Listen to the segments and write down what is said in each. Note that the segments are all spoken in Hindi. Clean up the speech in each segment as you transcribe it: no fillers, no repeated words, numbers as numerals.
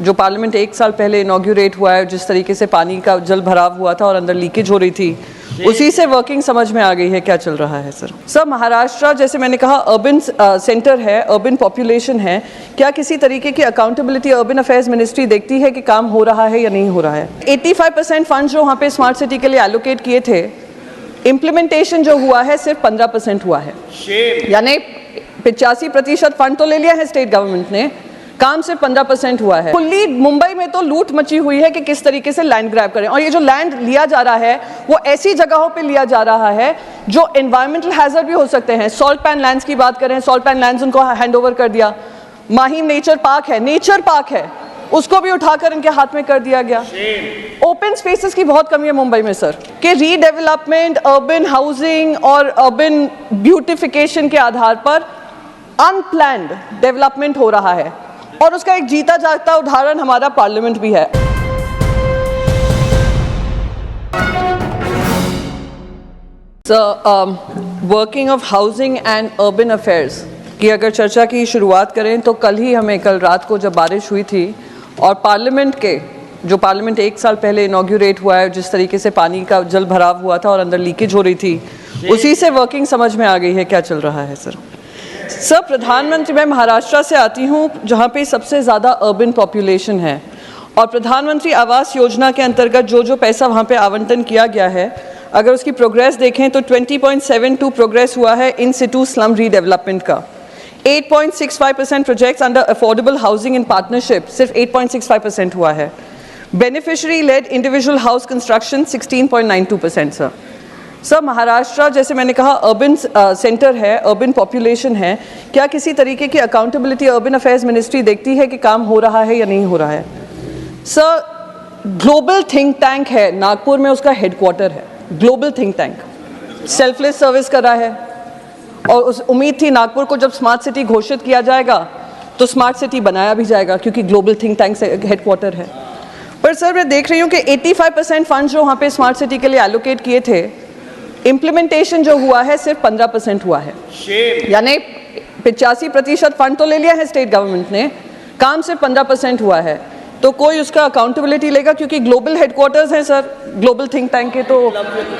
जो पार्लियामेंट एक साल पहले इनॉग्यूरेट हुआ है, जिस तरीके से पानी का जल भराव हुआ था और अंदर लीकेज हो रही थी, उसी से वर्किंग समझ में आ गई है क्या चल रहा है सर। महाराष्ट्र जैसे मैंने कहा अर्बन सेंटर है, अर्बन पॉपुलेशन है, क्या किसी तरीके की अकाउंटेबिलिटी अर्बन अफेयर्स मिनिस्ट्री देखती है कि काम हो रहा है या नहीं हो रहा है? 85% फंड जो वहाँ पे स्मार्ट सिटी के लिए एलोकेट किए थे, इम्प्लीमेंटेशन जो हुआ है सिर्फ 15% हुआ है, यानी 85% फंड तो ले लिया है स्टेट गवर्नमेंट ने, काम सिर्फ 15% हुआ है। कुल्ली मुंबई में तो लूट मची हुई है कि किस तरीके से लैंड ग्रैब करें, और ये जो लैंड लिया जा रहा है वो ऐसी जगहों पे लिया जा रहा है जो एनवायरमेंटल हैजर्ड भी हो सकते हैं। सॉल्ट पैन लैंड्स की बात करें, सॉल्ट पैन लैंड्स उनको हैंड ओवर कर दिया। माहिम नेचर पार्क है, उसको भी उठाकर इनके हाथ में कर दिया गया। ओपन स्पेसेस की बहुत कमी है मुंबई में सर, कि रीडेवलपमेंट, अर्बन हाउसिंग और अर्बन ब्यूटिफिकेशन के आधार पर अनप्लैन्ड डेवलपमेंट हो रहा है, और उसका एक जीता जागता उदाहरण हमारा पार्लियामेंट भी है। Working of housing and urban affairs की अगर चर्चा की शुरुआत करें तो कल रात को जब बारिश हुई थी और पार्लियामेंट एक साल पहले इनॉग्यूरेट हुआ है, जिस तरीके से पानी का जल भराव हुआ था और अंदर लीकेज हो रही थी, उसी से वर्किंग समझ में आ गई है क्या चल रहा है सर। प्रधानमंत्री, मैं महाराष्ट्र से आती हूँ जहाँ पे सबसे ज़्यादा अर्बन पॉपुलेशन है, और प्रधानमंत्री आवास योजना के अंतर्गत जो पैसा वहाँ पे आवंटन किया गया है, अगर उसकी प्रोग्रेस देखें तो 20.72 प्रोग्रेस हुआ है इन सिटू स्लम रीडेवलपमेंट का। 8.65% projects under affordable housing in partnership सिर्फ 8.65% हुआ है। Beneficiary led individual house construction 16.92% sir. Maharashtra जैसे मैंने कहा अर्बन सेंटर है, अर्बन पॉपुलेशन है, क्या किसी तरीके की अकाउंटेबिलिटी अर्बन अफेयर्स मिनिस्ट्री देखती है कि काम हो रहा है या नहीं हो रहा है? सर, ग्लोबल थिंक टैंक है नागपुर में, उसका हेडक्वार्टर है global think tank, selfless service कर रहा है, और उस उम्मीद थी नागपुर को जब स्मार्ट सिटी घोषित किया जाएगा तो स्मार्ट सिटी बनाया भी जाएगा, क्योंकि ग्लोबल थिंक टैंक से हेडक्वार्टर है। पर सर मैं देख रही हूँ कि 85% फंड जो वहाँ पे स्मार्ट सिटी के लिए एलोकेट किए थे, इम्प्लीमेंटेशन जो हुआ है सिर्फ 15% हुआ है, यानी 85% फंड तो ले लिया है स्टेट गवर्नमेंट ने, काम सिर्फ 15% हुआ है। तो कोई उसका अकाउंटेबिलिटी लेगा, क्योंकि ग्लोबल हेडक्वार्टर्स हैं सर ग्लोबल थिंक टैंक के, तो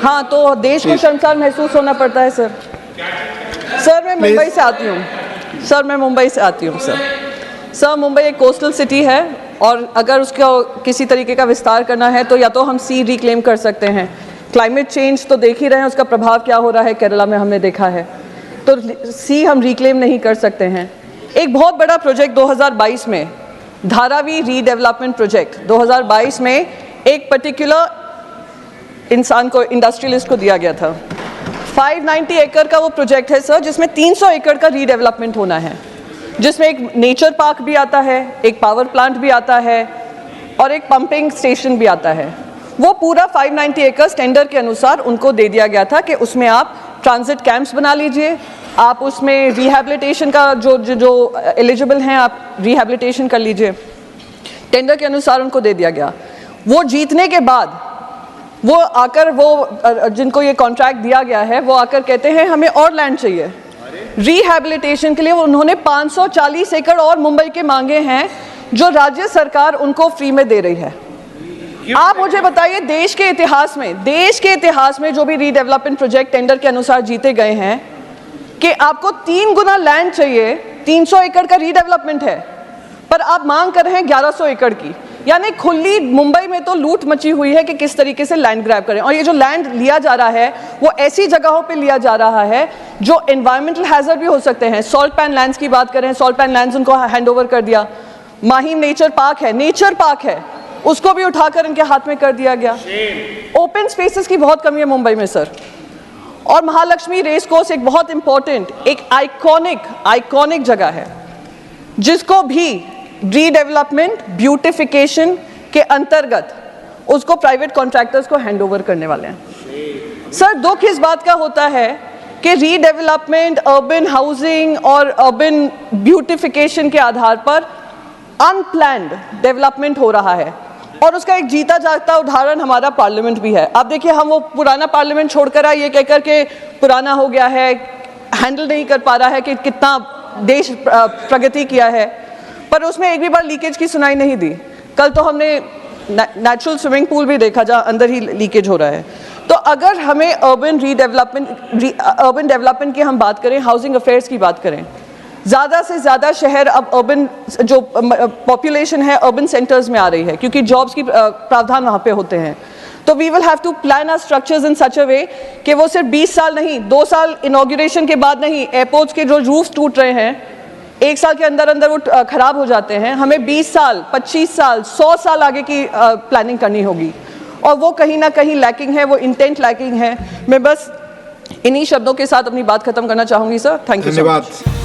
हाँ, तो देश को शर्मसार महसूस होना पड़ता है सर। मैं मुंबई से आती हूँ सर। मुंबई एक कोस्टल सिटी है, और अगर उसका किसी तरीके का विस्तार करना है तो या तो हम सी रिक्लेम कर सकते हैं। क्लाइमेट चेंज तो देख ही रहे हैं, उसका प्रभाव क्या हो रहा है केरला में हमने देखा है, तो सी हम रिक्लेम नहीं कर सकते हैं। एक बहुत बड़ा प्रोजेक्ट 2022 में, धारावी रीडेवलपमेंट प्रोजेक्ट 2022 में एक पर्टिकुलर इंसान को, इंडस्ट्रियलिस्ट को दिया गया था। 590 एकड़ का वो प्रोजेक्ट है सर, जिसमें 300 एकड़ का रीडेवलपमेंट होना है, जिसमें एक नेचर पार्क भी आता है, एक पावर प्लांट भी आता है, और एक पंपिंग स्टेशन भी आता है। वो पूरा 590 एकड़ टेंडर के अनुसार उनको दे दिया गया था कि उसमें आप ट्रांजिट कैंप्स बना लीजिए, आप उसमें रिहैबिलिटेशन का जो एलिजिबल हैं आप रिहैबिलिटेशन कर लीजिए। टेंडर के अनुसार उनको दे दिया गया। वो जीतने के बाद वो आकर, वो जिनको ये कॉन्ट्रैक्ट दिया गया है, वो आकर कहते हैं हमें और लैंड चाहिए रिहैबिलिटेशन के लिए। उन्होंने 540 एकड़ और मुंबई के मांगे हैं, जो राज्य सरकार उनको फ्री में दे रही है। आप मुझे बताइए, देश के इतिहास में जो भी रीडेवलपमेंट प्रोजेक्ट टेंडर के अनुसार जीते गए हैं, कि आपको 3 गुना लैंड चाहिए, 300 एकड़ का रीडेवलपमेंट है, पर आप मांग कर रहे हैं 1100 एकड़ की। यानी खुली मुंबई में तो लूट मची हुई है कि किस तरीके से लैंड ग्रैब करें, और ये जो लैंड लिया जा रहा है वो ऐसी जगहों पे लिया जा रहा है जो एनवायरमेंटल हैजर्ड भी हो सकते हैं। सॉल्ट पैन लैंड्स की बात करें, सॉल्ट पैन लैंड्स उनको हैंड ओवर कर दिया। माहिम नेचर पार्क है, उसको भी उठाकर इनके हाथ में कर दिया गया। ओपन स्पेसेस की बहुत कमी है मुंबई में सर, और महालक्ष्मी रेस कोर्स एक बहुत इंपॉर्टेंट, एक आइकॉनिक जगह है, जिसको भी रीडेवलपमेंट ब्यूटिफिकेशन के अंतर्गत उसको प्राइवेट कॉन्ट्रैक्टर्स को हैंड ओवर करने वाले हैं। सर दुख इस बात का होता है कि रीडेवलपमेंट, अर्बन हाउसिंग और अर्बन ब्यूटिफिकेशन के आधार पर अनप्लैन्ड डेवलपमेंट हो रहा है, और उसका एक जीता जागता उदाहरण हमारा पार्लियामेंट भी है। आप देखिए, हम वो पुराना पार्लियामेंट छोड़कर आए ये कहकर के पुराना हो गया है, हैंडल नहीं कर पा रहा है कि कितना देश प्रगति किया है, पर उसमें एक भी बार लीकेज की सुनाई नहीं दी। कल तो हमने नेचुरल स्विमिंग पूल भी देखा जहाँ अंदर ही लीकेज हो रहा है। तो अगर हमें अर्बन डेवलपमेंट की हम बात करें, हाउसिंग अफेयर्स की बात करें, ज़्यादा से ज़्यादा शहर अब अर्बन जो पॉपुलेशन है अर्बन सेंटर्स में आ रही है क्योंकि जॉब्स की प्रावधान वहाँ पे होते हैं। तो we will have to plan our structures in such a way कि वो सिर्फ 20 साल नहीं, 2 साल इनॉग्रेशन के बाद नहीं, एयरपोर्ट्स के जो रूफ टूट रहे हैं 1 साल के अंदर अंदर वो खराब हो जाते हैं, हमें 20 साल, 25 साल, 100 साल आगे की प्लानिंग करनी होगी और वो कहीं ना कहीं लैकिंग है, वो इंटेंट लैकिंग है। मैं बस इन्हीं शब्दों के साथ अपनी बात खत्म करना चाहूँगी सर। Thank you. धन्यवाद।